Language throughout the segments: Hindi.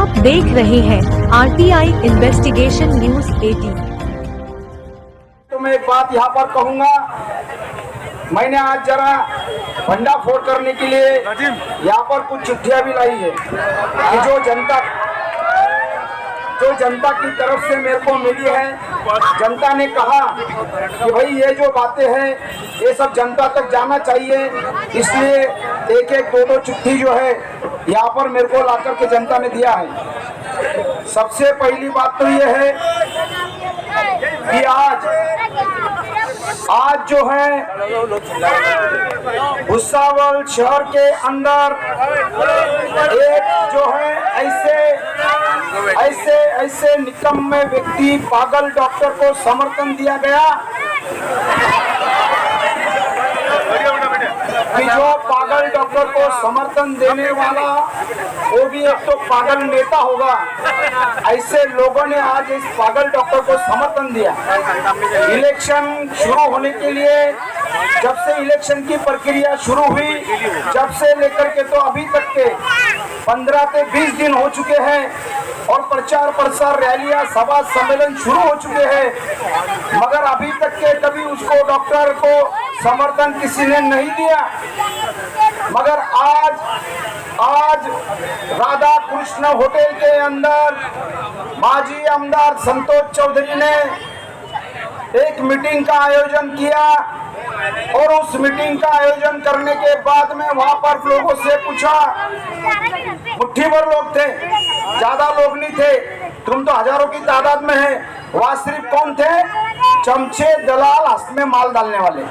आप देख रहे हैं RTI इन्वेस्टिगेशन न्यूज 18। तो मैं एक बात यहाँ पर कहूँगा, मैंने आज जरा भंडाफोड़ करने के लिए यहाँ पर कुछ चिट्ठियाँ भी लाई है कि जो जनता की तरफ से मेरे को मिली है। जनता ने कहा कि भाई ये जो बातें हैं ये सब जनता तक जाना चाहिए, इसलिए एक एक दो चिट्ठी जो है यहाँ पर मेरे को लाकर के जनता ने दिया है। सबसे पहली बात तो ये है कि आज जो है भुसावल शहर के अंदर एक जो है ऐसे निकम्मे व्यक्ति पागल डॉक्टर को समर्थन दिया गया कि जो पागल डॉक्टर को समर्थन देने वाला वो भी एक तो पागल नेता होगा। ऐसे लोगों ने आज इस पागल डॉक्टर को समर्थन दिया। इलेक्शन शुरू होने के लिए जब से इलेक्शन की प्रक्रिया शुरू हुई, जब से लेकर के तो अभी तक के 15 से 20 दिन हो चुके हैं और प्रचार प्रसार रैलियां सभा सम्मेलन शुरू हो चुके हैं, मगर अभी तक के कभी उसको डॉक्टर को समर्थन किसी ने नहीं दिया। मगर आज राधा कृष्ण होटल के अंदर माजी आमदार संतोष चौधरी ने एक मीटिंग का आयोजन किया और उस मीटिंग का आयोजन करने के बाद में वहां पर लोगों से पूछा, मुट्ठी भर लोग थे, ज्यादा लोग नहीं थे, तुम तो हजारों की तादाद में है, वहां सिर्फ कौन थे? चमचे, दलाल, हस्त में माल डालने वाले।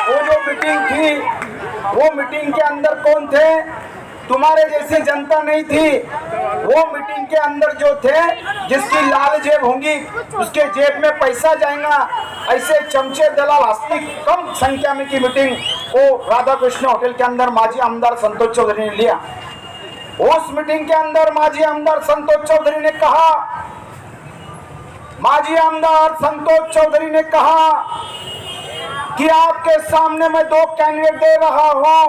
वो जो मीटिंग थी, वो मीटिंग के अंदर कौन थे? तुम्हारे जैसी जनता नहीं थी। वो मीटिंग के अंदर जो थे, जिसकी लाल जेब होंगी उसके जेब में पैसा जाएगा, ऐसे चमचे, दलाल, हस्ती कम संख्या में की मीटिंग वो राधा कृष्ण होटल के अंदर माजी आमदार संतोष चौधरी ने लिया। उस मीटिंग के अंदर माजी आमदार संतोष चौधरी ने कहा कि आपके सामने मैं दो कैंडिडेट दे रहा हूं।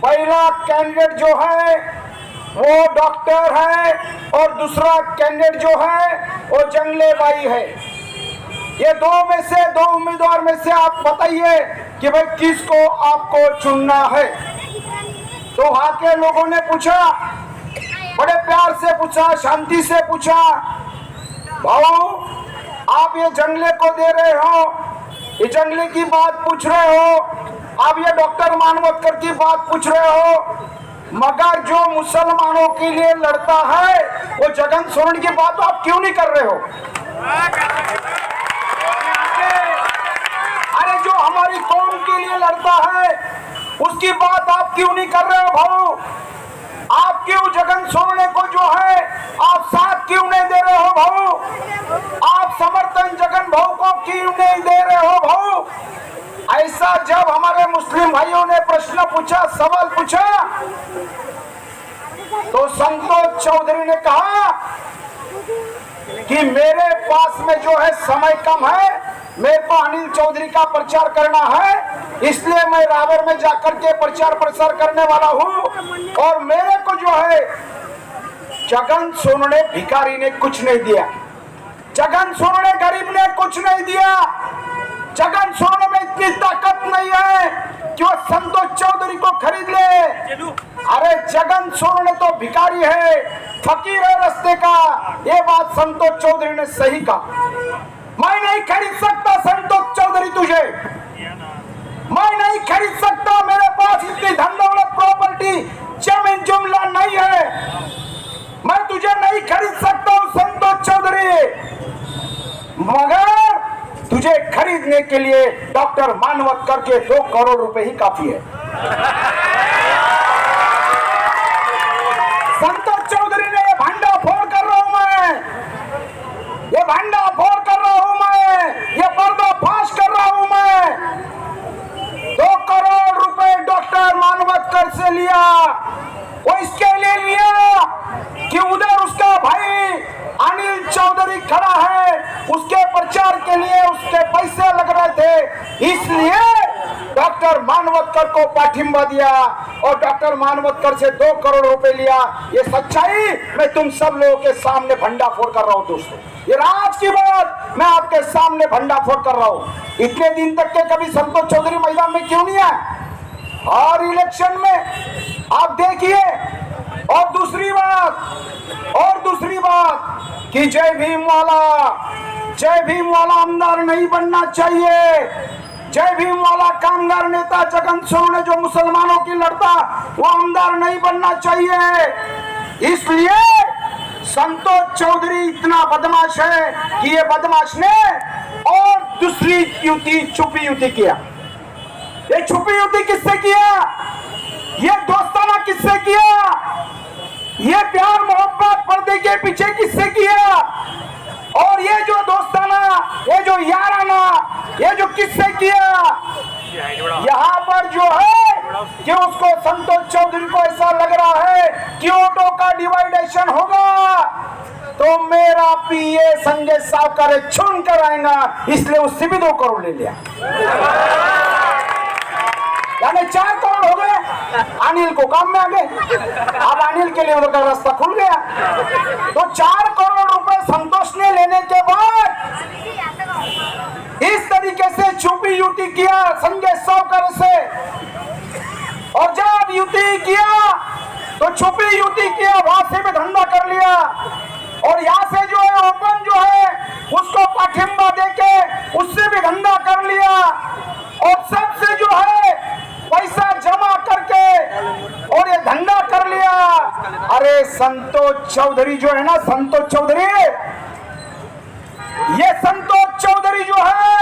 पहला कैंडिडेट जो है वो डॉक्टर है और दूसरा कैंडिडेट जो है वो जंगले बाई है। ये दो उम्मीदवार में से आप बताइए कि भाई किसको आपको चुनना है। तो वहां के लोगों ने पूछा, बड़े प्यार से पूछा, शांति से पूछा, भाऊ आप ये जंगले को दे रहे हो, ये जंगले की बात पूछ रहे हो, आप ये डॉक्टर मानवतकर की बात पूछ रहे हो, मगर जो मुसलमानों के लिए लड़ता है वो जगन सोरेन की बात आप क्यों नहीं कर रहे हो? अरे जो हमारी कौम के लिए लड़ता है उसकी बात आप क्यों नहीं कर रहे हो भाऊ? आप क्यों जगन सोरेन को जो है आप साथ क्यों नहीं दे रहे हो भाऊ? आप समर्थन जगन भाऊ को क्यों नहीं दे रहे हो भाऊ? ऐसा जब हमारे मुस्लिम भाइयों ने प्रश्न पूछा, सवाल पूछा, तो संतोष चौधरी ने कहा कि मेरे पास में जो है समय कम है, मेरे को अनिल चौधरी का प्रचार करना है, इसलिए मैं रावर में जाकर के प्रचार प्रसार करने वाला हूं। और मेरे को जो है जगन सोरेन भिखारी ने कुछ नहीं दिया, जगन सोरेन गरीब ने कुछ नहीं दिया। जगन सोरेन में इतनी ताकत नहीं है कि वो संतोष चौधरी को खरीद ले। अरे जगन सोरेन तो भिखारी है, फकीर है रास्ते का। ये बात संतोष चौधरी ने सही कहा। मैं नहीं खरीद सकता संतोष चौधरी तुझे, मैं नहीं खरीद सकता, मेरे पास इतनी धन दौलत प्रॉपर्टी जमीन जुमला नहीं है, मैं तुझे नहीं खरीद सकता हूं संतोष चौधरी। मगर तुझे खरीदने के लिए डॉक्टर मानवतकर के 2 करोड़ रुपए ही काफी है। संतोष चौधरी ने ये भंडाफोड़ कर रहा हूं मैं, ये भंडाफोड़ कर रहा हूं मैं, ये पर्दाफाश कर रहा हूं मैं। 2 करोड़ रुपए डॉक्टर मानवतकर से लिया। वो इसके लिए लिया कि उधर उसका भाई अनिल चौधरी खड़ा है, उसके प्रचार के लिए उसके पैसे लग रहे थे, इसलिए डॉक्टर डॉक्टर मानवतकर को पाठिंबा दिया और डॉक्टर मानवतकर से 2 करोड़ रुपए लिया। ये सच्चाई मैं तुम सब लोगों के सामने भंडाफोड़ कर रहा हूं दोस्तों। ये राज की बात मैं आपके सामने भंडाफोड़ कर रहा हूं। इतने दिन तक के कभी संतोष चौधरी मैदान में क्यों नहीं आए? और इलेक्शन में आप देखिए। और दूसरी बात कि जय भीम वाला आमदार नहीं बनना चाहिए। जय भीम वाला कामगार नेता जगन सोनवणे जो मुसलमानों की लड़ता, वो आमदार नहीं बनना चाहिए। इसलिए संतोष चौधरी इतना बदमाश है कि ये बदमाश ने और दूसरी युति, छुपी युति किया। ये छुपी युति किससे किया? ये दोस्ताना किससे किया? ये प्यार मोहब्बत पर्दे के पीछे किससे किया? और ये जो दोस्ताना, ये जो याराना, ये जो किससे किया? यहाँ पर जो है कि उसको संतोष चौधरी को ऐसा लग रहा है कि वोटों का डिवाइडेशन होगा तो मेरा पीए संजय सावकर चुन कर आएगा, इसलिए उससे भी 2 करोड़ ले लिया। यानी 4 करोड़ हो गए। अनिल को काम में आ गए। अब अनिल के लिए उधर का रास्ता खुल गया। तो 4 करोड़ रुपए संतोष ने लेने के बाद इस तरीके से छुपी युति किया संजय सावकर से। और जब युति किया तो छुपी युति किया, वहां से भी धंधा कर लिया। और यहाँ से जो है ओपन जो है उसको पाठिंबा देके उससे भी धंधा कर लिया। और सबसे जो है पैसा जमा करके और ये धंधा कर लिया। अरे संतोष चौधरी जो है ना, संतोष चौधरी, ये संतोष चौधरी जो है,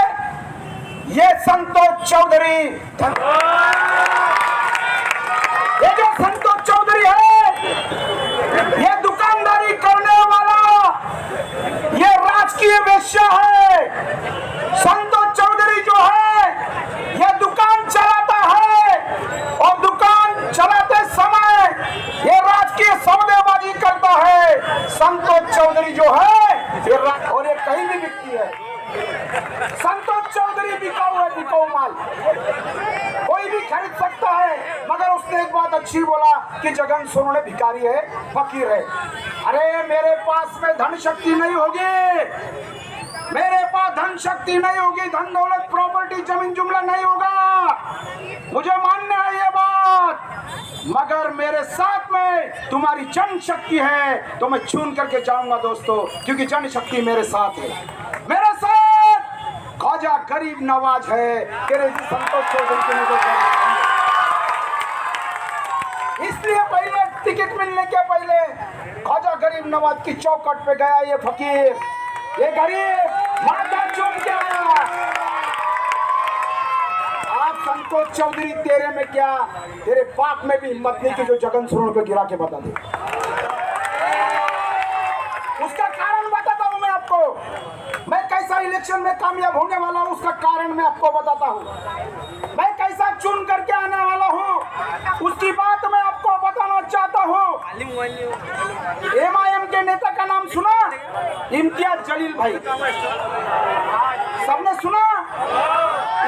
ये संतोष चौधरी, ये जो संतोष चौधरी है, ये दुकानदारी करने वाला, ये राजकीय वेश्या है। संतोष चौधरी जो है ये दुकान चलाता है और दुकान चलाते समय ये राजकीय सौदेबाजी करता है। संतोष चौधरी जो है और ये कहीं भी बिकती है। संतोष चौधरी बिकाऊ है, बिकाऊ माल, कोई भी खरीद सकता है। मगर उसने एक बात अच्छी बोला कि जगन सोनवणे भिखारी है, फकीर है। अरे मेरे पास में धन शक्ति नहीं होगी, मेरे पास धन शक्ति नहीं होगी, धन दौलत प्रॉपर्टी जमीन जुमला नहीं होगा, मुझे मान्य है ये बात। मगर मेरे साथ में तुम्हारी जन शक्ति है तो मैं चुन करके जाऊंगा दोस्तों, क्योंकि जन शक्ति मेरे साथ है। मेरे साथ ख्वाजा गरीब नवाज है, तेरे संतोष चौधरी के इसलिए पहले टिकट मिलने के पहले ख्वाजा गरीब नवाज की चौखट पे गया ये फकीर, ये गरीब माता चुन के आया। आप संतोष चौधरी तेरे में क्या, तेरे बाप में भी हिम्मत नहीं कि जो जगन सोनवणे पे गिरा के बता दे। उसका कारण बताता हूं मैं आपको, मैं कैसा इलेक्शन में कामयाब होने वाला हूं, उसका कारण मैं आपको बताता हूं। मैं कैसा चुन करके आने वाला हूं, उसकी बात मैं आपको बताना चाहता हूं। MIM के नेता का नाम सुना? इम्तियाज जलील भाई, सबने सुना?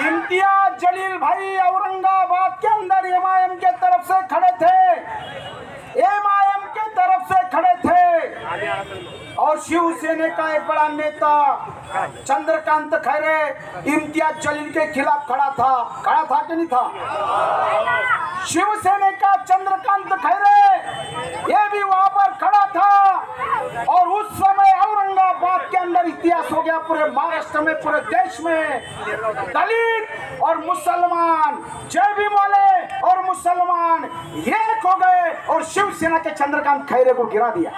इम्तियाज जलील भाई औरंगाबाद के अंदर MIM के तरफ से खड़े थे, MIM के तरफ से खड़े थे। और शिवसेना का एक बड़ा नेता चंद्रकांत खैरे इम्तियाज जलील के खिलाफ खड़ा था कि नहीं था? शिवसेना का चंद्रकांत खैरे ये भी वहां पर खड़ा था। और उस समय औरंगाबाद के अंदर इतिहास हो गया, पूरे महाराष्ट्र में, पूरे देश में दलित और मुसलमान, जय भीम वाले और मुसलमान एक हो गए और शिवसेना के चंद्रकांत खैरे को गिरा दिया।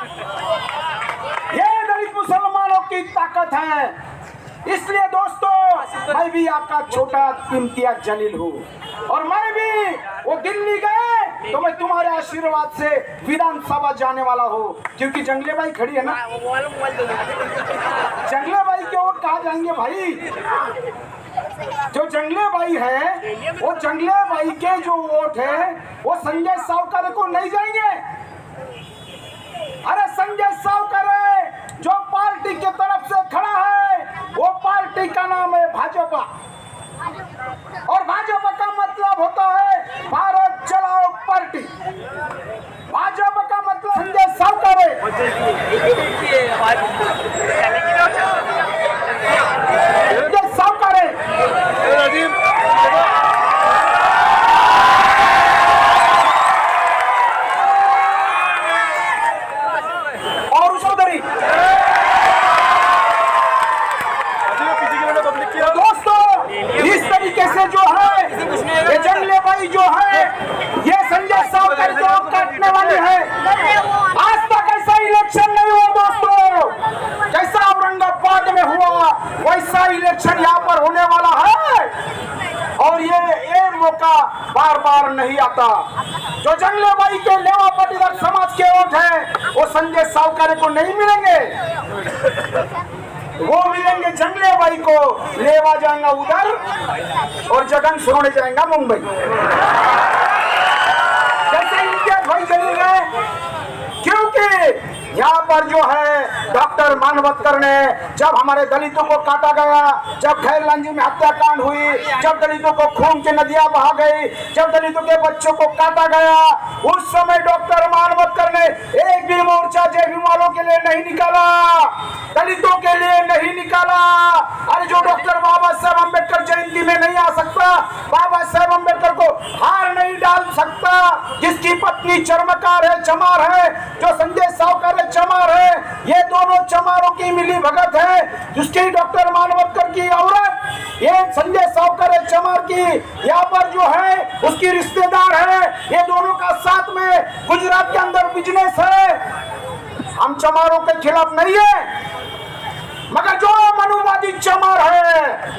ये दलित मुसलमानों की ताकत है। इसलिए दोस्तों मैं भी आपका छोटा इम्तियाज जलील हूँ और मैं भी वो दिल्ली गए तो मैं तुम्हारे आशीर्वाद से विधानसभा जाने वाला हूँ, क्योंकि जंगले भाई खड़ी है ना। जंगले भाई के वोट कहाँ जाएंगे भाई? जो जंगले भाई है वो जंगले भाई के जो वोट है वो संजय सावकर को नहीं जाएंगे। अरे संजय सावकर जो पार्टी की तरफ से खड़ा है वो पार्टी का नाम है भाजपा। और भाजपा का मतलब ये जंगले भाई जो है ये संजय सावकर को काटने वाले हैं। आज तक ऐसा इलेक्शन नहीं हुआ दोस्तों, जैसा औरंगाबाद में हुआ वैसा इलेक्शन यहाँ पर होने वाला है और ये मौका बार बार नहीं आता। जो जंगले भाई के लेवा पाटीदार समाज के वोट है वो संजय सावकर को नहीं मिलेंगे, वो मिलेंगे जंगले भाई को। लेवा जाएगा उधर और जगन सोने जाएगा मुंबई। जैसे इनके भाई चले गए, क्योंकि यहाँ पर जो है डॉक्टर मानवतकर ने जब हमारे दलितों को काटा गया, जब खैरलांजी में हत्याकांड हुई, जब दलितों को खून की नदियां बहा गई, जब दलितों के बच्चों को काटा गया, उस समय डॉक्टर मानवतकर ने एक भी मोर्चा जेबी वालों के लिए नहीं निकाला, दलितों के लिए नहीं निकाला। अरे जो डॉक्टर बाबा साहेब अम्बेडकर जयंती में नहीं आ सकता, बाबा साहेब अम्बेडकर को हार नहीं डाल सकता, जिसकी पत्नी चर्मकार है, चमार है, जो संजय सावकर चमार है, ये दोनों चमारों की मिली भगत है, जिसकी डॉक्टर मानवतकर की औरत, ये संजय सावकर चमार की यहाँ पर जो है उसकी रिश्तेदार है, ये दोनों का साथ में गुजरात के अंदर बिजनेस है। हम चमारों के खिलाफ नहीं है, मगर जो मनुवादी चमार है,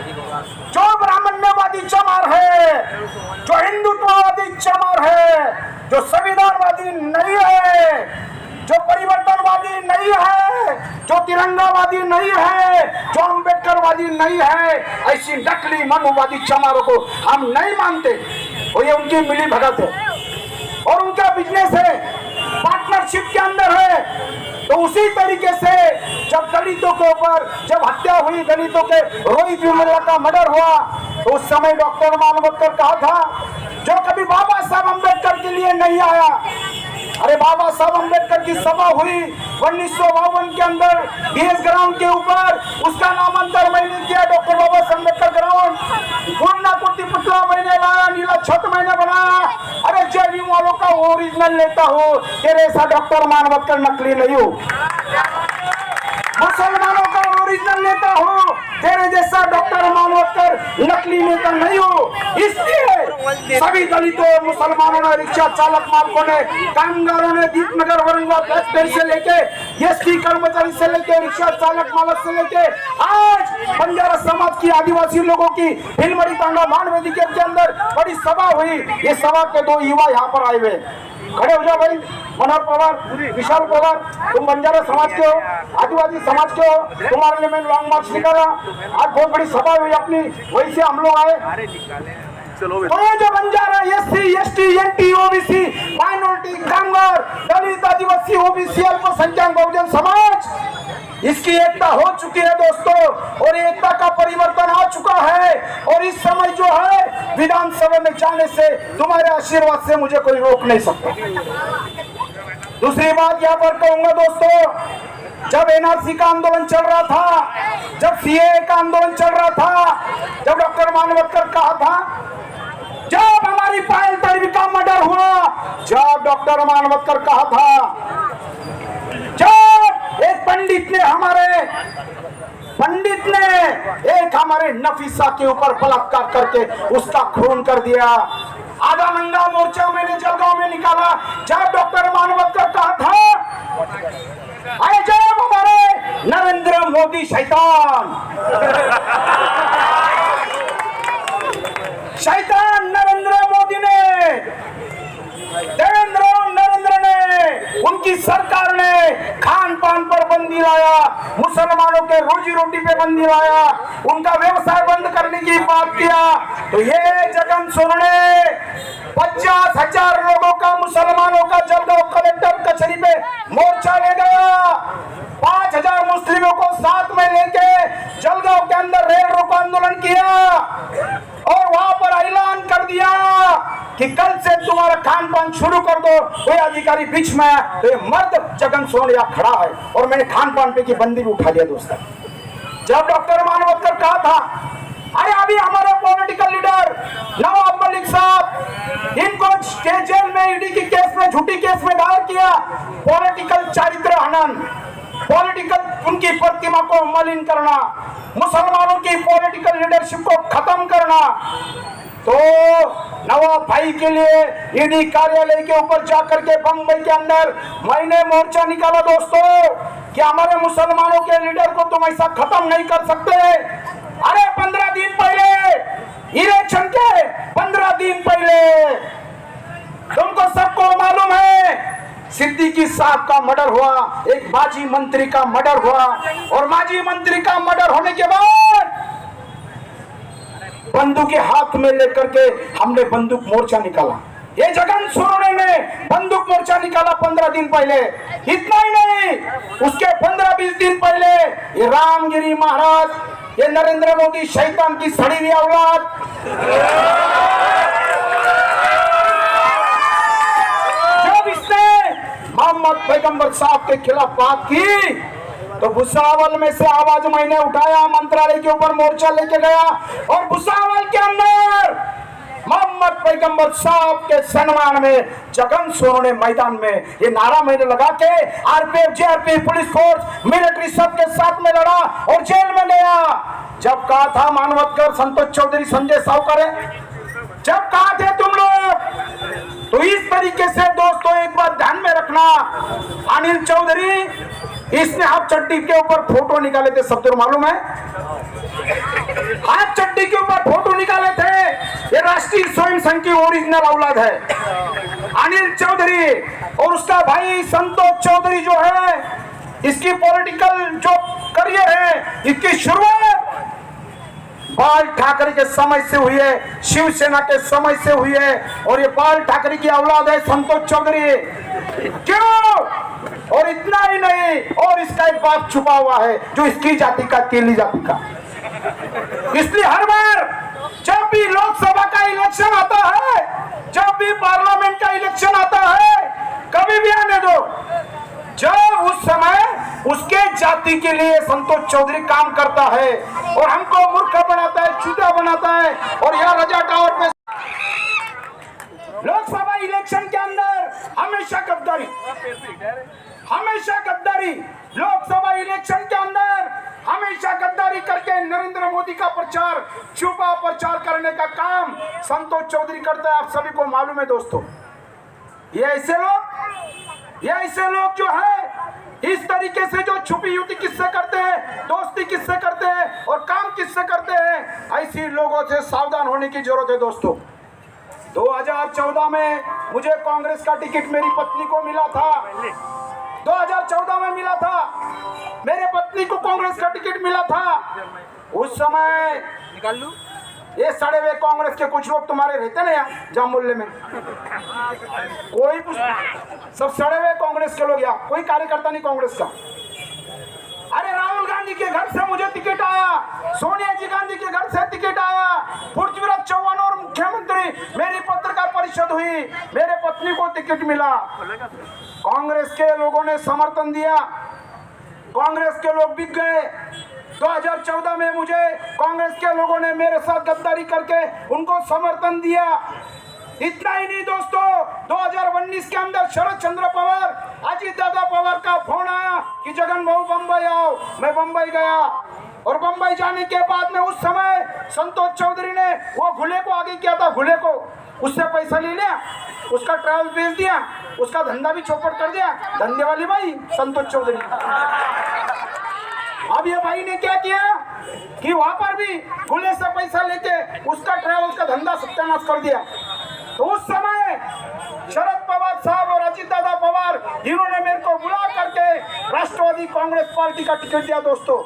जो ब्राह्मण्यवादी चमार है, जो हिंदुत्ववादी चमार है, जो संविधानवादी नहीं है, जो परिवर्तनवादी नहीं है, जो तिरंगावादी नहीं है, जो अम्बेडकरवादी नहीं है, ऐसी नकली मनुवादी चमारों को हम नहीं मानते। और ये उनकी मिली भगत है और उनका बिजनेस है, पार्टनरशिप के अंदर है। तो उसी तरीके से जब दलितों के ऊपर जब हत्या हुई, दलितों के रोहित वेमुला का मर्डर हुआ, तो उस समय डॉक्टर मानवतकर कहा था, जो कभी बाबा साहब अम्बेडकर के लिए नहीं आया। अरे बाबा साहब अम्बेडकर की सभा हुई 1952 के अंदर डीएस ग्राउंड के ऊपर, उसका नामांतर मैंने किया डॉक्टर बाबा साहब अम्बेडकर ग्राउंड, गुन्ना कुर्ती पुतला मैंने लाया, नीला छत मैंने बनाया। अरे जेबी वालों का ओरिजिनल लेता हो, तेरे ऐसा डॉक्टर मानवतकर नकली नहीं हो। मुसलमानों का ओरिजिनल नेता हो, तेरे जैसा डॉक्टर मानवतकर नकली नेता नहीं हो। इसलिए सभी दलितों, मुसलमानों ने, रिक्शा चालक मालकों ने, कामगारों ने, दीपनगर औरंगाबाद फैक्ट्री से लेके एसटी कर्मचारी से लेके रिक्शा चालक मालक से लेके आज बंजारा समाज की, आदिवासी लोगों की हिलमड़ी तांगा मान वेदिका के अंदर बड़ी सभा हुई। ये सभा के दो युवा यहाँ पर आए हुए, खड़े हो जाओ भाई। मनोहर पवार, विशाल पवार, तुम बंजारा समाज के हो, आदिवासी समाज के हो, तुम्हारे लिए मैंने लॉन्ग मार्च निकाला। आज बहुत बड़ी सभा हुई अपनी, वही से हम लोग आए। तो ये जो Banjara, SC, ST, NT, OBC, minority, कामगार, दलित, आदिवासी, ओबीसी, अल्पसंख्यक बहुजन समाज, इसकी एकता हो चुकी है दोस्तों, और एकता का परिवर्तन आ चुका है। और इस समय जो है विधानसभा में जाने से तुम्हारे आशीर्वाद से मुझे कोई रोक नहीं सकता। दूसरी बात यहाँ पर कहूंगा दोस्तों, जब एनआरसी का आंदोलन चल रहा था, जब सीएए का आंदोलन चल रहा था, जब डॉक्टर मानवतकर कहा था, जब हमारी पायल तड़वी का मर्डर हुआ, जब डॉक्टर मानवतकर कहा था, जब एक पंडित ने एक हमारे नफीसा के ऊपर बलात्कार करके उसका खून कर दिया, आधा नंगा मोर्चा मैंने जलगांव में निकाला, जब डॉक्टर मानवतकर कहा था, अरे जब हमारे नरेंद्र मोदी शैतान नरेंद्र मोदी ने, नरेंद्र ने, उनकी सरकार ने खान पान पर बंदी लाया, मुसलमानों के रोजी रोटी पे बंदी लाया, उनका व्यवसाय बंद करने की बात किया, तो ये जगन सोरेन ने 50,000 लोगों का, मुसलमानों का जलगांव कलेक्टर कचहरी पे मोर्चा ले गया। 5,000 मुस्लिमों को साथ में लेके जलगांव के अंदर रेल रोको आंदोलन किया और वहां पर ऐलान कर दिया कि कल से तुम्हारा खान पान शुरू कर दो। कोई अधिकारी बीच में आया तो ये मर्द जगन सोरेन यहाँ खड़ा है और मैंने खान पान पे की बंदी भी उठा लिया दोस्तों। जब डॉक्टर मानवतकर कहा था, अरे अभी हमारे पॉलिटिकल लीडर नवाब मलिक साहब, इनको जेल में ईडी की केस में, झूठी केस में डाल किया, पॉलिटिकल चारित्र हनन, पॉलिटिकल उनकी प्रतिमा को मलिन करना, मुसलमानों की पॉलिटिकल लीडरशिप को खत्म करना। तो नवाब भाई के लिए ईडी कार्यालय के ऊपर जाकर के बम्बई के अंदर मैंने मोर्चा निकाला दोस्तों कि हमारे मुसलमानों के लीडर को तुम ऐसा खत्म नहीं कर सकते। अरे 15 दिन पहले इलेक्शन के 15 दिन पहले तुमको सबको मालूम है सिद्दीकी साहब का मर्डर हुआ, एक माजी मंत्री का मर्डर हुआ और माजी मंत्री का मर्डर होने के बाद बंदूक के हाथ में लेकर के हमने बंदूक मोर्चा निकाला। ये जगन सोरेन ने बंदूक मोर्चा निकाला 15 दिन पहले। इतना ही नहीं, उसके 15-20 दिन पहले ये रामगिरी महाराज, ये नरेंद्र मोदी शैतान की सड़ी हुई औलाद, जब इसने मोहम्मद पैगंबर साहब के खिलाफ बात की तो भुसावल में से आवाज मैंने उठाया, मंत्रालय के ऊपर मोर्चा लेके गया और भुसावल के अंदर मोहम्मद पैगंबर साहब के सम्मान में जगन सोरेन मैदान में ये नारा मैंने लगा के RPF, GRP, police force, military सबके साथ में लड़ा और जेल में गया। जब कहा था मानवतकर, संतोष चौधरी, संजय सावकर, जब कहा थे तुम लोग, तो इस तरीके से दोस्तों एक बात ध्यान में रखना, अनिल चौधरी इसने हाफ चड्डी के ऊपर फोटो निकाले थे, सब तो मालूम है, हाफ चड्डी के ऊपर फोटो निकाले थे। ये राष्ट्रीय स्वयं संघ की ओरिजिनल औलाद है अनिल चौधरी और उसका भाई संतोष चौधरी जो है, इसकी पॉलिटिकल जो करियर है, इसकी शुरुआत बाल ठाकरे के समय से हुई है, शिवसेना के समय से हुई है और ये बाल ठाकरे की औलाद है संतोष चौधरी। क्यों? और इतना ही नहीं, और इसका एक बाप छुपा हुआ है जो इसकी जाति का, तेली जाति का। इसलिए हर बार जब भी लोकसभा का इलेक्शन आता है, जब भी पार्लियामेंट का इलेक्शन आता है, कभी भी आने दो, जब उस समय उसके जाति के लिए संतोष चौधरी काम करता है और हमको मूर्ख बनाता है, चूतिया बनाता है और यह रजा टावर पे लोकसभा इलेक्शन के अंदर हमेशा गद्दारी, हमेशा गद्दारी, लोकसभा इलेक्शन के अंदर हमेशा गद्दारी करके नरेंद्र मोदी का प्रचार, छुपा प्रचार करने का काम संतोष चौधरी करता है। आप सभी को मालूम है दोस्तों, ये ऐसे लोग जो है इस तरीके से जो छुपी युति किससे करते हैं, दोस्ती किससे करते हैं और काम किससे करते हैं, ऐसी लोगों से सावधान होने की जरूरत है दोस्तों। 2014 में मुझे कांग्रेस का टिकट मेरी पत्नी को मिला था, 2014 में मिला था, मेरे पत्नी को कांग्रेस का टिकट मिला था। उस समय निकाल लूं, ये सड़े हुए कांग्रेस के कुछ लोग तुम्हारे रहते ना यहाँ जामुल्ले में, कोई सब सड़े हुए कांग्रेस के लोग, यहाँ कोई कार्यकर्ता नहीं कांग्रेस का। अरे राहुल गांधी के घर से मुझे टिकट आया, सोनिया जी गांधी के घर से टिकट आया, पृथ्वीराज चौहान और मुख्यमंत्री, मेरी पत्रकार परिषद हुई, मेरे पत्नी को टिकट मिला। कांग्रेस के लोगों ने समर्थन दिया, कांग्रेस के लोग बिक गए। 2014 में मुझे कांग्रेस के लोगों ने मेरे साथ गद्दारी करके उनको समर्थन दिया। इतना ही नहीं दोस्तों, 2019 के अंदर शरद चंद्र पवार, अजीत दादा पवार का फोन आया कि जगन भाऊ बंबई आओ। मैं बंबई गया और बंबई जाने के बाद में उस समय संतोष चौधरी ने वो घुले को आगे किया था, घुले को उससे पैसा ले लिया, उसका ट्रैवल भेज दिया, उसका धंधा भी चौपट कर दिया। धंधे वाली भाई संतोष चौधरी। अब ये भाई ने क्या किया कि वहां पर भी घुले से पैसा लेके उसका ट्रैवल का धंधा सत्यानाश कर दिया। तो उस समय शरद पवार साहब और अजीत दादा पवार, इन्होंने मेरे को बुला करके राष्ट्रवादी कांग्रेस पार्टी का टिकट दिया दोस्तों।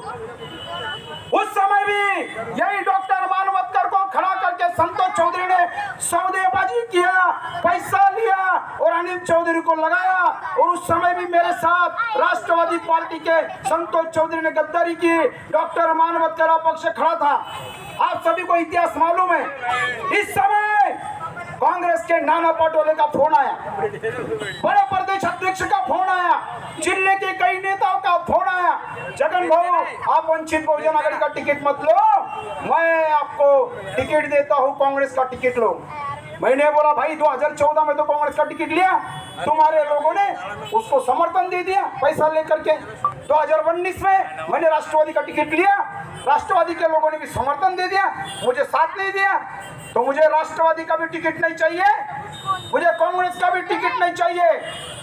उस समय भी यही डॉक्टर मानवतकर को खड़ा करके संतोष चौधरी ने सौदेबाजी किया, पैसा लिया और अनिल चौधरी को लगाया। और उस समय भी मेरे साथ राष्ट्रवादी पार्टी के संतोष चौधरी ने गद्दारी की, डॉक्टर मानवतकर अपक्ष खड़ा था। आप सभी को इतिहास मालूम है। इस समय कांग्रेस के नाना पटोले का फोन आया, बड़े प्रदेश अध्यक्ष का फोन आया, जिले के कई नेताओं का फोन आया, जगन भाऊ आप वंचित बहुजन आघाड़ी का टिकट मत लो, मैं आपको टिकट देता हूँ, कांग्रेस का टिकट लो। मैंने बोला भाई 2014 में तो कांग्रेस का टिकट लिया, तुम्हारे लोगों ने उसको समर्थन दे दिया पैसा लेकर के। 2019 में मैंने राष्ट्रवादी का टिकट लिया, राष्ट्रवादी के लोगों ने भी समर्थन दे दिया, मुझे साथ नहीं दिया। तो मुझे राष्ट्रवादी का भी टिकट नहीं चाहिए, मुझे कांग्रेस का भी टिकट नहीं चाहिए।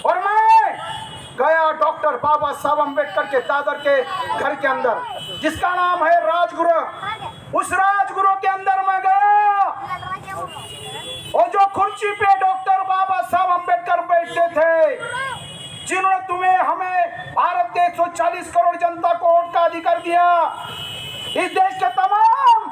और मैं गया डॉक्टर बाबा साहब अम्बेडकर के दादर के घर के अंदर, जिसका नाम है राजगृह। उस राजगृह के अंदर मैं गया, और जो कुर्सी पे डॉक्टर बाबा साहब अम्बेडकर बैठते थे, जिन्होंने तुम्हें हमें भारत के 140 करोड़ जनता को वोट का अधिकार दिया, इस देश के तमाम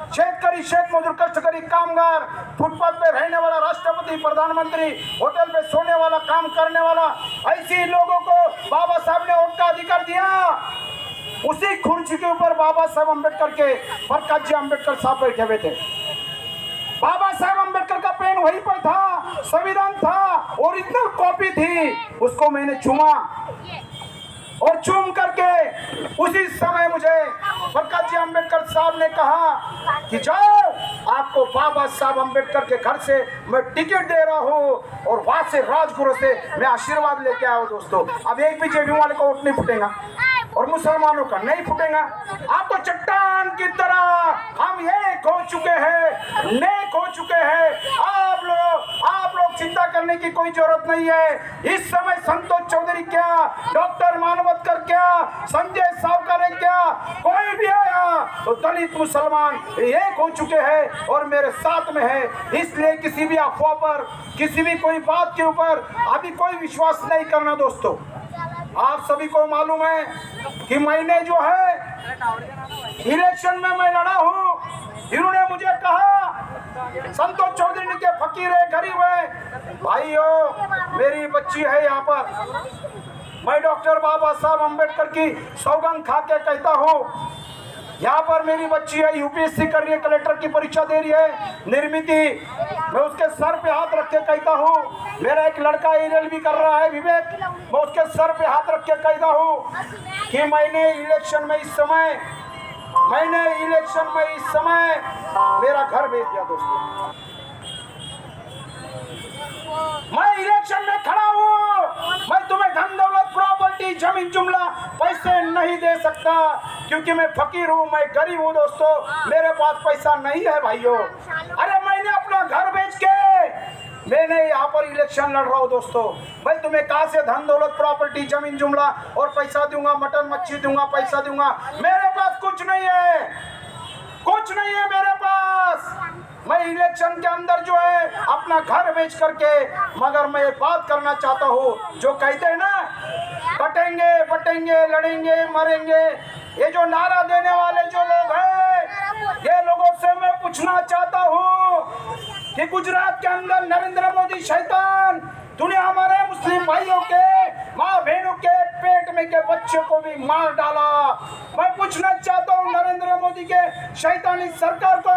शेतकरी, शेत मजदूर, कष्टकरी, कामगार, फुटपाथ पे रहने वाला, राष्ट्रपति, प्रधानमंत्री, होटल पे सोने वाला, काम करने वाला, ऐसे लोगों को बाबा साहब ने वोट का अधिकार दिया। उसी कुर्सी के ऊपर बाबा साहब अम्बेडकर के प्रकाश जी अम्बेडकर साहब बैठे हुए थे। बाबा साहब अम्बेडकर का पेन वहीं पर था, संविधान था, ओरिजिनल कॉपी थी। उसको मैंने चूमा, और चूम करके उसी समय मुझे प्रकाश जी अम्बेडकर साहब ने कहा कि जाओ, आपको बाबा साहब अम्बेडकर के घर से मैं टिकट दे रहा हूँ, और वहां से राजगुरु से मैं आशीर्वाद लेके आया हूँ। दोस्तों, अब एक भी जेबी वाले का वोट नहीं फूटेगा, और मुसलमानों का नहीं फूटेगा। आपको चट्टान की तरह हम एक हो चुके हैं, नेक हो चुके हैं। आप लोग चिंता करने की कोई जरूरत नहीं है। इस समय संतोष चौधरी क्या, डॉक्टर मानवतकर क्या, संजय सावकारे क्या, कोई भी आया तो दलित मुसलमान एक हो चुके हैं और मेरे साथ में है। इसलिए किसी भी अफवाह पर, किसी भी कोई बात के ऊपर अभी कोई विश्वास नहीं करना। दोस्तों, आप सभी को मालूम है कि मैंने जो है इलेक्शन में मैं लड़ा हूँ। इन्होंने मुझे कहा, संतोष चौधरी ने के फकीर है, गरीब है। भाइयों, मेरी बच्ची है यहाँ पर, मैं डॉक्टर बाबा साहब अम्बेडकर की सौगंध खा के कहता हूँ, यहाँ पर मेरी बच्ची है, यूपीएससी कर रही है, कलेक्टर की परीक्षा दे रही है, निर्मिति। मैं उसके सर पे हाथ रख के कहता हूँ, मेरा एक लड़का एलएलबी कर रहा है, विवेक, मैं उसके सर पे हाथ रख के कहता हूँ कि मैंने इलेक्शन में इस समय मेरा घर भेज दिया। दोस्तों, मैं इलेक्शन में खड़ा हूँ, मैं तुम्हें धन दौलत, प्रॉपर्टी, जमीन जुमला, पैसे नहीं दे सकता, क्योंकि मैं फकीर हूँ, मैं गरीब हूँ। दोस्तों, मेरे पास पैसा नहीं है भाइयों। अरे मैंने अपना घर बेच के मैंने यहाँ पर इलेक्शन लड़ रहा हूँ। दोस्तों, भाई तुम्हें कहाँ से धन दौलत, प्रॉपर्टी, जमीन जुमला और पैसा दूंगा, मटन मच्छी दूंगा, पैसा दूंगा? मेरे पास कुछ नहीं है, कुछ नहीं है मेरे पास। मैं इलेक्शन के अंदर जो है अपना घर बेच करके, मगर मैं एक बात करना चाहता हूँ, जो कहते हैं ना, कटेंगे, बटेंगे, लड़ेंगे, मरेंगे, ये जो नारा देने वाले जो लोग हैं, ये लोगों से मैं पूछना चाहता हूँ कि गुजरात के अंदर नरेंद्र मोदी शैतान, तूने हमारे मुस्लिम भाइयों के, माँ बहनों के पेट में के बच्चे को भी मार डाला। मैं पूछना चाहता हूँ नरेंद्र मोदी के शैतानी सरकार को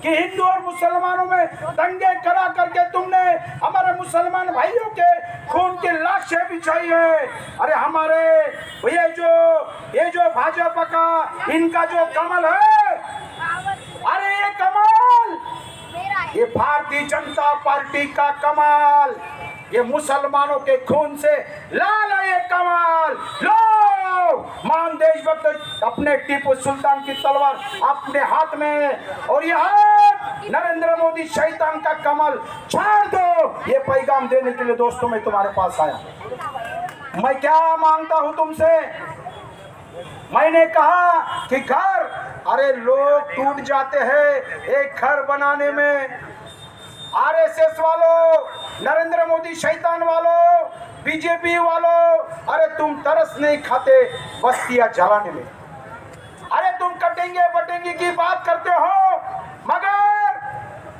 कि हिंदू और मुसलमानों में दंगे करा करके तुमने हमारे मुसलमान भाइयों के खून की लाशें बिछाई है। अरे हमारे ये जो भाजपा का इनका जो कमल है, अरे ये कमल, ये भारतीय जनता पार्टी का कमाल, ये मुसलमानों के खून से लाल है ये कमाल। लो, मान देशभक्त अपने टीपू सुल्तान की तलवार अपने हाथ में, और ये हाथ नरेंद्र मोदी शैतान का कमल छाड़ दो। ये पैगाम देने के लिए दोस्तों मैं तुम्हारे पास आया। मैं क्या मांगता हूं तुमसे? मैंने कहा कि घर, अरे लोग टूट जाते हैं एक घर बनाने में। आरएसएस वालों, नरेंद्र मोदी शैतान वालों, बीजेपी वालों, अरे तुम तरस नहीं खाते बस्तियां जलाने में। अरे तुम कटेंगे बटेंगे की बात करते हो, मगर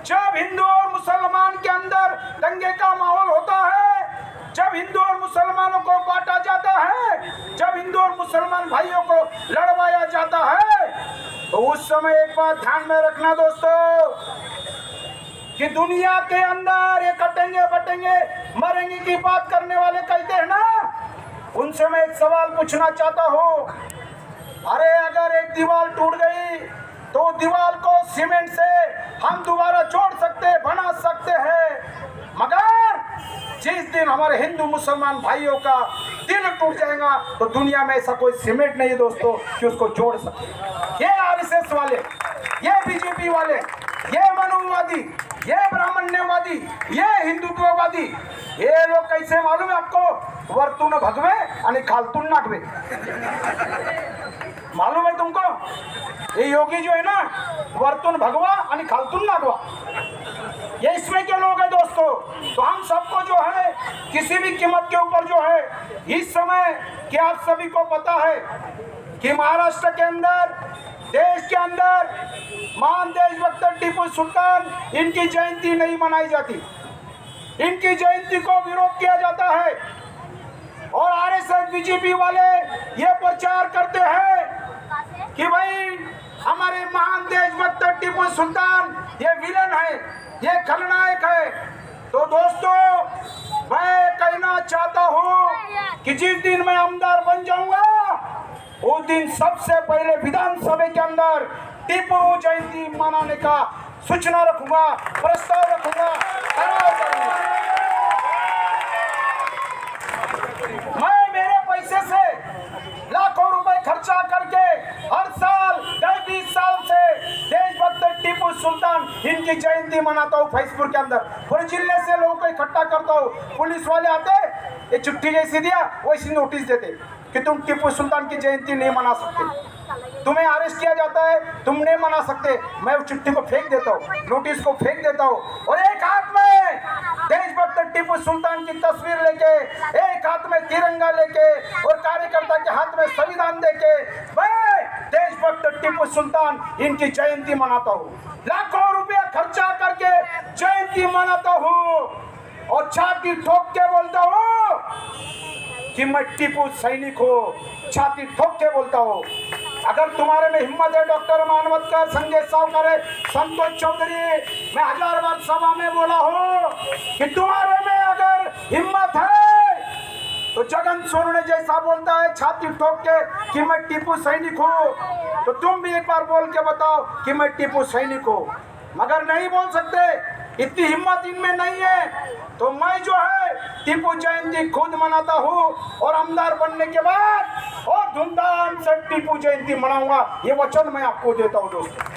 जब हिंदू और मुसलमान के अंदर दंगे का माहौल होता है, जब हिंदू और मुसलमानों को बांटा जाता है, जब हिंदू और मुसलमान भाइयों को लड़वाया जाता है, तो उस समय एक बात ध्यान में रखना दोस्तों, कि दुनिया के अंदर ये कटेंगे बटेंगे मरेंगे की बात करने वाले कहते हैं ना, उनसे मैं एक सवाल पूछना चाहता हूँ। अरे अगर एक दीवार टूट गई तो दीवार को सीमेंट से हम दोबारा जोड़ सकते, बना सकते हैं, मगर जिस दिन हमारे हिंदू मुसलमान भाइयों का दिल में टूट जाएगा तो दुनिया में ऐसा कोई सीमेंट नहीं है दोस्तों कि उसको जोड़ सके। ये आरएसएस वाले, ये बीजेपी वाले, ये मनुवादी, ये ब्राह्मण्यवादी, ये हिंदुत्ववादी, ये लोग कैसे मालूम है आपको? वरतून भगवे आणि खालतून नागवे। मालूम है तुमको? ये योगी जो है ना, वरतून भगवा आणि खालतून नागवा, ये इसमें के लोग हैं दोस्तों। तो हम सबको जो है किसी भी कीमत के ऊपर जो है इस समय कि आप सभी को पता है कि महाराष्ट्र के अंदर, देश के अंदर महान देशभक्त टीपू सुल्तान, इनकी जयंती नहीं मनाई जाती, इनकी जयंती को विरोध किया जाता है। और आरएसएस बीजेपी वाले ये प्रचार करते हैं कि भाई हमारे महान देशभक्त टीपू सुल्तान ये विलन है, ये खलनायक है। तो दोस्तों मैं कहना चाहता हूँ कि जिस दिन मैं आमदार बन जाऊंगा उस दिन सबसे पहले विधानसभा के अंदर टीपू जयंती मनाने का सूचना रखूंगा, प्रस्ताव रखूंगा, करार करूंगा। मैं मेरे पैसे से लाखों रुपए खर्चा करके हर साल 20 साल से देशभक्त टीपू सुल्तान इनकी जयंती मनाता हूँ। फैजपुर के अंदर पूरे जिले से लोगों को इकट्ठा करता हूँ। पुलिस वाले आते, ये चिट्ठी जैसी दिया वैसी नोटिस देते कि तुम टीपू सुल्तान की जयंती नहीं मना सकते, तुम्हें अरेस्ट किया जाता है, तुम नहीं मना सकते। मैं उस चिट्ठी को फेंक देता हूँ, नोटिस को फेंक देता हूँ और एक हाथ में देशभक्त टीपू सुल्तान की तस्वीर लेके, एक हाथ में तिरंगा लेके और कार्यकर्ता के हाथ में संविधान देके मैं देशभक्त टीपू सुल्तान इनकी जयंती मनाता हूँ। लाखों रुपया खर्चा करके जयंती मनाता हूँ और छाती ठोक के बोलता हूँ कि मैं टीपू सैनिक हूँ, छाती ठोक के बोलता हूँ। अगर तुम्हारे में हिम्मत है, डॉक्टर मानवतकर, संजय सावकर, संतोष चौधरी, मैं 1000 बार सभा में बोला हूँ कि तुम्हारे में अगर हिम्मत है तो जगन सोनू जैसा बोलता है छाती ठोक के कि मैं टीपू सैनिक हूँ, तो तुम भी एक बार बोल के बताओ कि मैं टीपू सैनिक हूँ। मगर नहीं बोल सकते, इतनी हिम्मत इनमें नहीं है। तो मैं जो है टीपू जयंती खुद मनाता हूँ और आमदार बनने के बाद और धूमधाम से टीपू जयंती मनाऊंगा, ये वचन मैं आपको देता हूँ दोस्तों।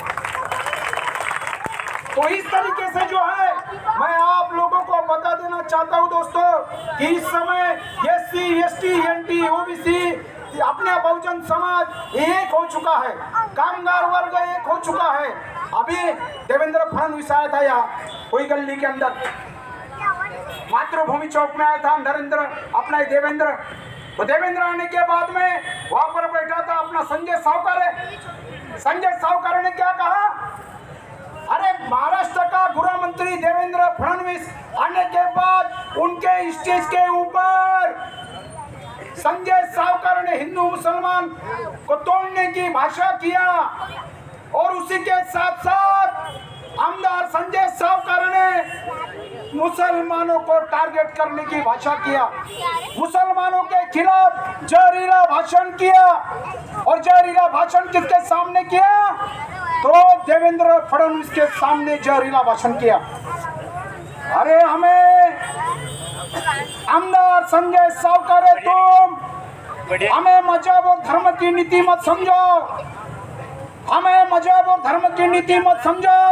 तो इस तरीके से जो है मैं आप लोगों को बता देना चाहता हूँ दोस्तों कि इस समय एससी, एसटी, एनटी, ओबीसी, अपने बहुजन समाज एक हो चुका है, कामगार वर्ग एक हो चुका है। अभी देवेंद्र फडणवीस आया था यहाँ कोई गली के अंदर, मातृभूमि चौक में आया था नरेंद्र, अपना देवेंद्र। तो देवेंद्र आने के बाद में वहां पर बैठा था अपना संजय सावकर है। संजय सावकर ने क्या कहा, अरे महाराष्ट्र का गृह मंत्री देवेंद्र फडणवीस आने के बाद उनके स्टेज के ऊपर संजय सावकर ने हिंदू मुसलमान को तोड़ने की भाषा किया और उसी के साथ साथ आमदार संजय सावकर ने मुसलमानों को टारगेट करने की भाषा किया, मुसलमानों के खिलाफ जहरीला भाषण किया। और जहरीला भाषण किसके सामने किया? तो देवेंद्र फडणवीस के सामने जहरीला भाषण किया। अरे हमें आमदार संजय सावकर है, तुम हमें मजहब और धर्म की नीति मत समझो, हमें मजहब और धर्म की नीति मत समझो।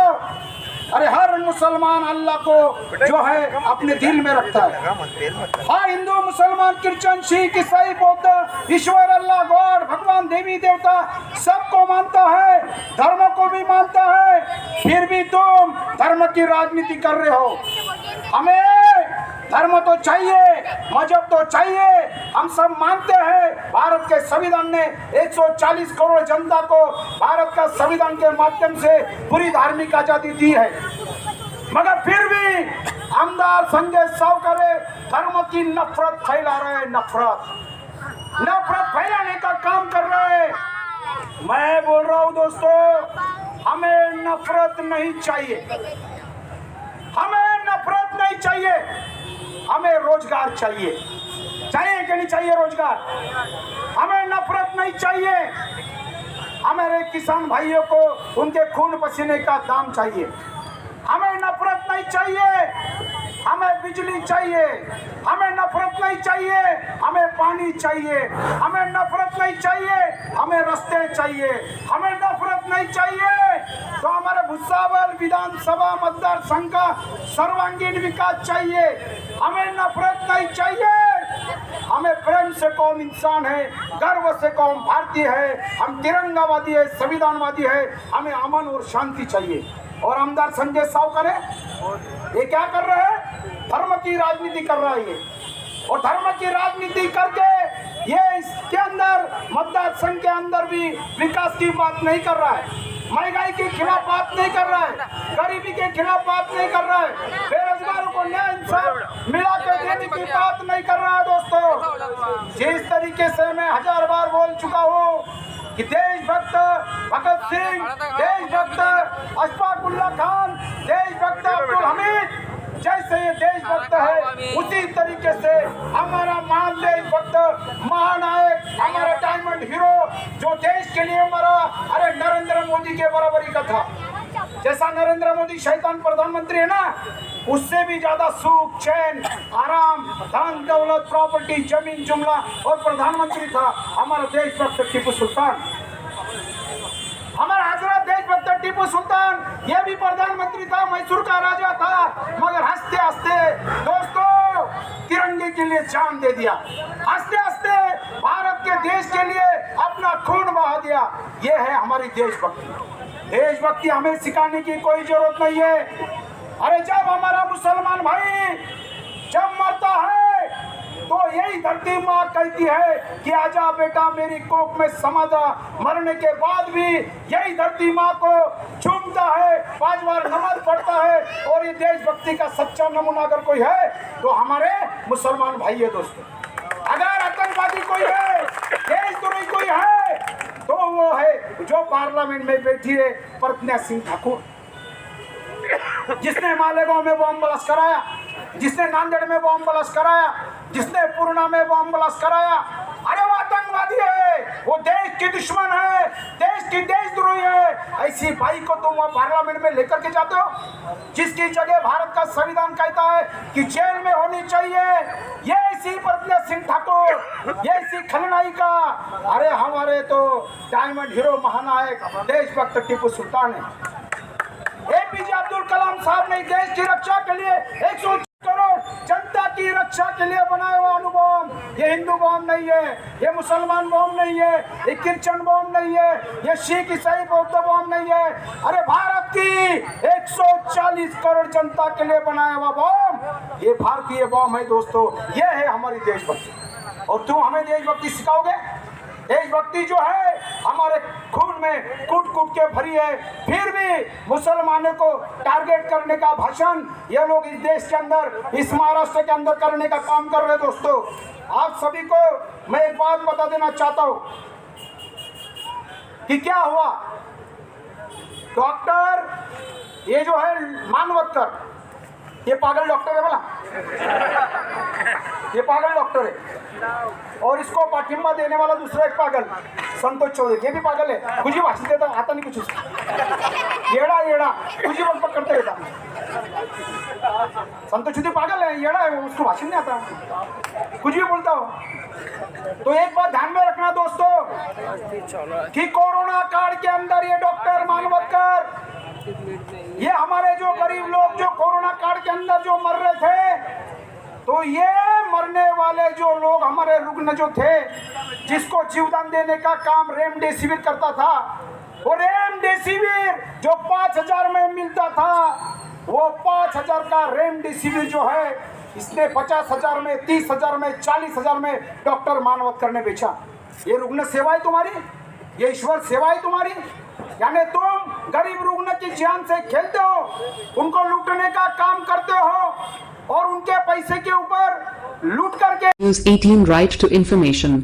अरे हर मुसलमान अल्लाह को जो है अपने दिल में रखता है। हाँ, हिंदू, मुसलमान, क्रिश्चियन, सिख, ईसाई, बौद्ध, ईश्वर, अल्लाह, गॉड, भगवान, देवी देवता सबको मानता है, धर्म को भी मानता है। फिर भी तुम धर्म की राजनीति कर रहे हो। हमें धर्म तो चाहिए, मजहब तो चाहिए, हम सब मानते हैं। भारत के संविधान ने 140 करोड़ जनता को भारत का संविधान के माध्यम से पूरी धार्मिक आजादी दी है। मगर फिर भी आमदार संजय सावकर धर्म की नफरत फैला रहे हैं, नफरत फैलाने का काम कर रहे हैं। मैं बोल रहा हूँ दोस्तों, हमें नफरत नहीं चाहिए, हमें नफरत नहीं चाहिए, हमें रोजगार चाहिए। चाहिए कि नहीं चाहिए रोजगार? हमें नफरत नहीं चाहिए। हमारे किसान भाइयों को उनके खून पसीने का दाम चाहिए। हमें नफरत नहीं चाहिए, हमें बिजली चाहिए, हमें नफरत नहीं चाहिए, हमें पानी चाहिए। हमें नफरत नहीं चाहिए, हमें रास्ते चाहिए। हमें नफरत नहीं चाहिए तो हमारे भुसावल विधानसभा मतदार संघ का सर्वांगीण विकास चाहिए। हमें नफरत नहीं चाहिए, हमें प्रेम से कौम इंसान है, गर्व से कौम भारतीय है, हम तिरंगावादी है, संविधानवादी है। हमें अमन और शांति चाहिए। और आमदार संजय सावकर ये क्या कर रहे हैं? धर्म की राजनीति कर रहा है ये। और धर्म की राजनीति करके ये इसके अंदर मतदार संघ के अंदर भी विकास की बात नहीं कर रहा है, महंगाई के खिलाफ बात नहीं कर रहा है, गरीबी के खिलाफ बात नहीं कर रहा है, बेरोजगारों को न्याय इंसाफ मिला के देने की बात नहीं कर रहा है। दोस्तों, जिस तरीके से मैं 1000 बार बोल चुका हूँ कि देशभक्त भगत सिंह, देशभक्त अशफाक उल्लाह खान, देशभक्त अब्दुल हमीद जैसे ये देशभक्त है, उसी तरीके से हमारा महान देशभक्त, महानायक, हमारा डायमंड हीरो जो देश के लिए मरा, अरे नरेंद्र मोदी के बराबरी का था। जैसा नरेंद्र मोदी शैतान प्रधानमंत्री है ना, उससे भी ज्यादा सुख, चैन, आराम, धन दौलत, प्रॉपर्टी, जमीन जुमला और प्रधानमंत्री था हमारा देशभक्त टीपू सुल्तान। हमारा हजरत देशभक्त टीपू सुल्तान ये भी प्रधानमंत्री था, मैसूर का राजा था, मगर हंसते हंसते दोस्तों तिरंगे के लिए जान दे दिया। हंसते हंसते भारत के देश के लिए अपना खून बहा दिया। ये है हमारी देशभक्ति। देशभक्ति हमें सिखाने की कोई जरूरत नहीं है। अरे जब हमारा मुसलमान भाई जब मरता है तो यही धरती माँ कहती है कि आजा बेटा मेरी कोख में समा जा। मरने के बाद भी यही धरती माँ को चूमता है, 5 बार नमाज पढ़ता है। और ये देशभक्ति का सच्चा नमूना अगर कोई है तो हमारे मुसलमान भाई है। दोस्तों, अगर आतंकवादी कोई है, देशद्रोही कोई है, तो वो है जो पार्लियामेंट में बैठी है प्रज्ञा सिंह ठाकुर, जिसने मालेगांव में बॉम्ब ब्लास्ट कराया, जिसने नांदेड़ में बॉम्ब ब्लास्ट कराया, जिसने पूर्णा में बॉम्ब ब्लास्ट कराया। अरे वो आतंकवादी है, वो देश की दुश्मन है, देश की देशद्रोही है। ऐसी भाई को तुम पार्लियामेंट में लेकर के जाते हो, जिसकी जगह भारत का संविधान कहता है कि जेल में होनी चाहिए। ये इसी प्रज्ञा सिंह ठाकुर, ये इसी खलनायिका, अरे हमारे तो डायमंड हीरो महानायक देशभक्त टीपू सुल्तान है। एपीजे अब्दुल कलाम साहब ने देश की रक्षा के लिए 100 करोड़ जनता की रक्षा के लिए बनाया हुआ अणुबॉम्ब, ये हिंदू बॉम्ब नहीं है, ये मुसलमान बॉम्ब नहीं है, ये क्रिश्चियन बॉम्ब नहीं है, ये सिख ईसाई बौद्ध बॉम्ब नहीं है। अरे भारत की 140 करोड़ जनता के लिए बनाया हुआ बॉम्ब, ये भारतीय बॉम्ब है। दोस्तों, ये है हमारी देशभक्ति। और तुम हमें देशभक्ति सिखाओगे? देशभक्ति जो है हमारे खून में कूट कूट के भरी है। फिर भी मुसलमानों को टारगेट करने का भाषण ये लोग इस देश के अंदर, इस महाराष्ट्र के अंदर करने का काम कर रहे हैं। दोस्तों, आप सभी को मैं एक बात बता देना चाहता हूं कि क्या हुआ। डॉक्टर ये जो है मानवतकर, ये पागल डॉक्टर है, बोला ये पागल डॉक्टर है। और इसको पाठिंबा देने वाला दूसरा एक पागल संतोष चौधरी, ये भी पागल है। कुछ भी भाषण देता, आता नहीं कुछ उसको, येड़ा येड़ा कुछ ही बक करते रहता। संतोष चौधरी पागल है, येड़ा है, उसको भाषण नहीं आता, कुछ भी बोलता हो। तो एक बात ध्यान में रखना दोस्तों कि कोरोना काल के अंदर ये डॉक्टर मानवतकर, ये हमारे जो गरीब लोग जो कोरोना काल के अंदर जो मर रहे थे, तो ये मरने वाले जो लोग हमारे रुग्ण जो थे, जिसको जीवदान देने का काम रेमडेसिविर करता था, वो रेमडेसिविर जो 5000 में मिलता था, वो 5000 का रेमडेसिविर जो है इसने 50,000 में, 30,000 में, 40,000 में डॉक्टर मानवतकर ने बेचा। ये रुग्ण सेवा है तुम्हारी, ये ईश्वर सेवा है तुम्हारी। यानी तुम गरीब रुग्ण की जान से खेलते हो, उनको लूटने का काम करते हो और उनके पैसे के ऊपर लूट करके। News 18 Right to Information